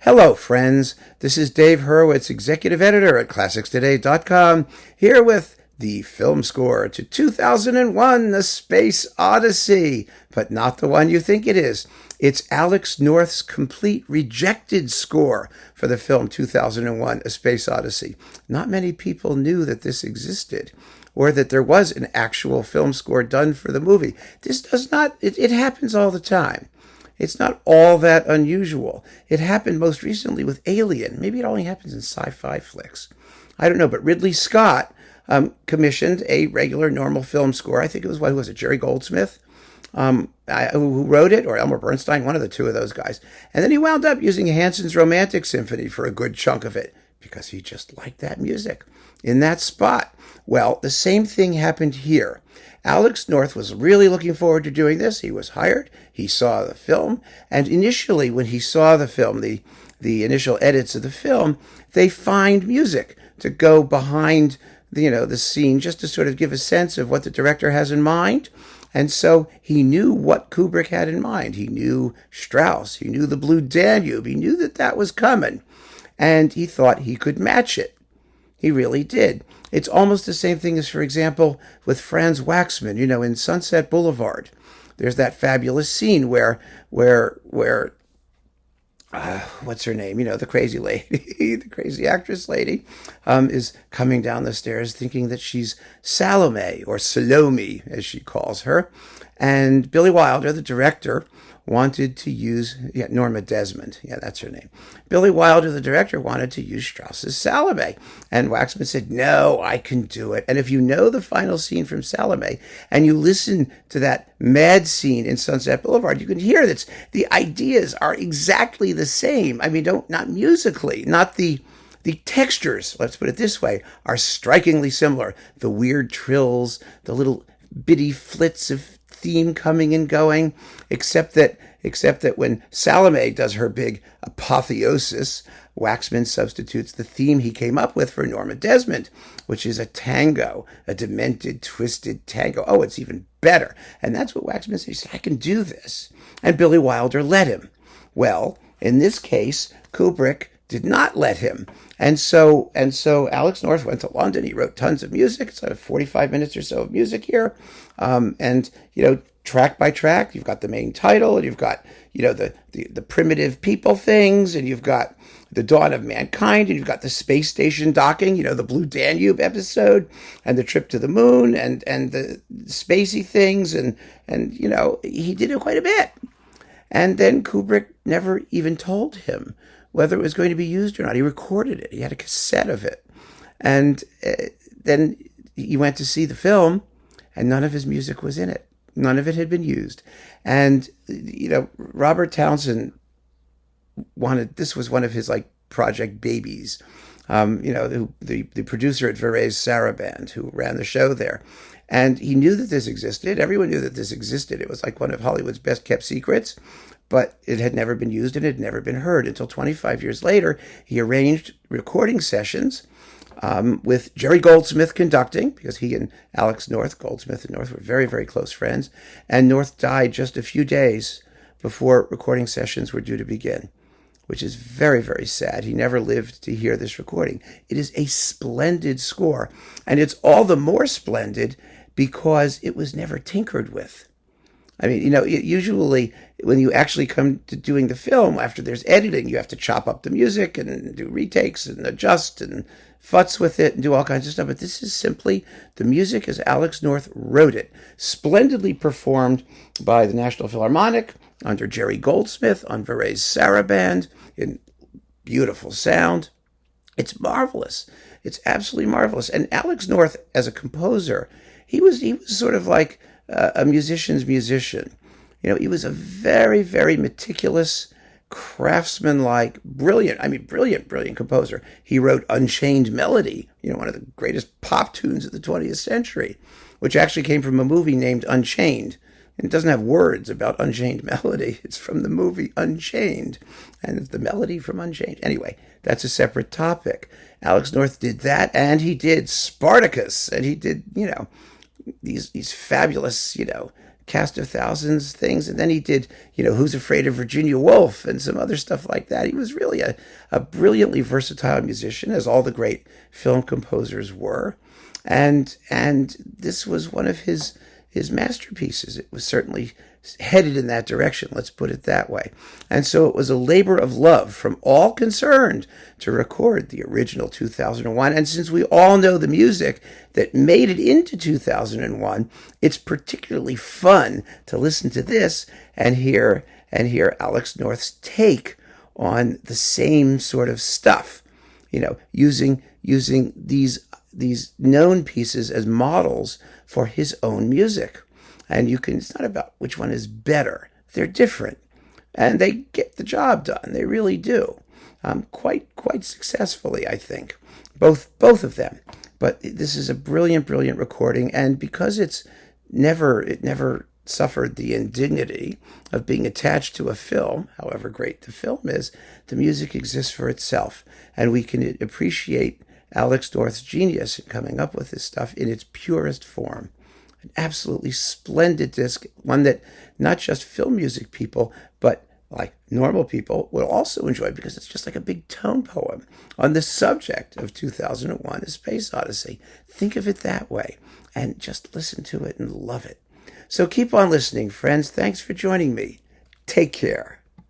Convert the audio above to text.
Hello, friends. This is Dave Hurwitz, executive editor at ClassicsToday.com, here with the film score to 2001, The Space Odyssey, but not the one you think it is. It's Alex North's complete rejected score for the film 2001, A Space Odyssey. Not many people knew that this existed, or that there was an actual film score done for the movie. This does not, it happens all the time. It's not all that unusual. It happened most recently with Alien. Maybe it only happens in sci-fi flicks. I don't know, but Ridley Scott commissioned a regular, normal film score. I think it was, what was it, Jerry Goldsmith, who wrote it, or Elmer Bernstein, one of the two of those guys. And then he wound up using Hanson's Romantic Symphony for a good chunk of it, because he just liked that music in that spot. Well, the same thing happened here. Alex North was really looking forward to doing this. He was hired. He saw the film. And initially, when he saw the film, the initial edits of the film, they find music to go behind the scene, just to sort of give a sense of what the director has in mind. And so he knew what Kubrick had in mind. He knew Strauss. He knew the Blue Danube. He knew that was coming. And he thought he could match it. He really did. It's almost the same thing as, for example, with Franz Waxman, in Sunset Boulevard. There's that fabulous scene where what's her name? The crazy lady, the crazy actress lady, is coming down the stairs thinking that she's Salome, or Salome, as she calls her. And Billy Wilder, the director, wanted to use, Norma Desmond, that's her name. Billy Wilder, the director, wanted to use Strauss's Salome. And Waxman said, no, I can do it. And if you know the final scene from Salome, and you listen to that mad scene in Sunset Boulevard, you can hear that the ideas are exactly the same. I mean, not musically, not the textures, let's put it this way, are strikingly similar. The weird trills, the little bitty flits of theme coming and going, except that when Salome does her big apotheosis, Waxman substitutes the theme he came up with for Norma Desmond, which is a tango, a demented, twisted tango. Oh, it's even better. And that's what Waxman said. He said, I can do this. And Billy Wilder let him. Well, in this case, Kubrick did not let him. And so Alex North went to London. He wrote tons of music. It's 45 minutes or so of music here. And track by track, you've got the main title, and you've got, the primitive people things, and you've got the dawn of mankind, and you've got the space station docking, the Blue Danube episode, and the trip to the moon, and the spacey things, and he did it quite a bit. And then Kubrick never even told him whether it was going to be used or not. He recorded it. He had a cassette of it. And then he went to see the film, and none of his music was in it. None of it had been used. And, Robert Townsend this was one of his, project babies. The producer at Varèse, Sarabande, who ran the show there. And he knew that this existed. Everyone knew that this existed. It was like one of Hollywood's best kept secrets. But it had never been used and it had never been heard until 25 years later. He arranged recording sessions with Jerry Goldsmith conducting, because he and Goldsmith and North were very, very close friends. And North died just a few days before recording sessions were due to begin, which is very, very sad. He never lived to hear this recording. It is a splendid score. And it's all the more splendid because it was never tinkered with. I mean, usually when you actually come to doing the film, after there's editing, you have to chop up the music and do retakes and adjust and futz with it and do all kinds of stuff. But this is simply the music as Alex North wrote it, splendidly performed by the National Philharmonic under Jerry Goldsmith on Varèse Sarabande in beautiful sound. It's marvelous. It's absolutely marvelous. And Alex North, as a composer, he was sort of like a musician's musician. He was a very, very meticulous, craftsman-like, brilliant composer. He wrote Unchained Melody, one of the greatest pop tunes of the 20th century, which actually came from a movie named Unchained. And it doesn't have words about Unchained Melody. It's from the movie Unchained, and it's the melody from Unchained. Anyway, that's a separate topic. Alex North did that, and he did Spartacus, and he did, these fabulous, Cast of Thousands things, and then he did, Who's Afraid of Virginia Woolf and some other stuff like that. He was really a brilliantly versatile musician, as all the great film composers were. And this was one of his masterpieces. It was certainly headed in that direction, let's put it that way. And so it was a labor of love from all concerned to record the original 2001. And since we all know the music that made it into 2001, it's particularly fun to listen to this and hear Alex North's take on the same sort of stuff, using these known pieces as models for his own music. And it's not about which one is better. They're different. And they get the job done. They really do. Quite successfully, I think. Both of them. But this is a brilliant recording. And because it never suffered the indignity of being attached to a film, however great the film is, the music exists for itself. And we can appreciate Alex North's genius in coming up with this stuff in its purest form. An absolutely splendid disc, one that not just film music people, but like normal people will also enjoy, because it's just like a big tone poem on the subject of 2001: A Space Odyssey. Think of it that way and just listen to it and love it. So keep on listening, friends. Thanks for joining me. Take care.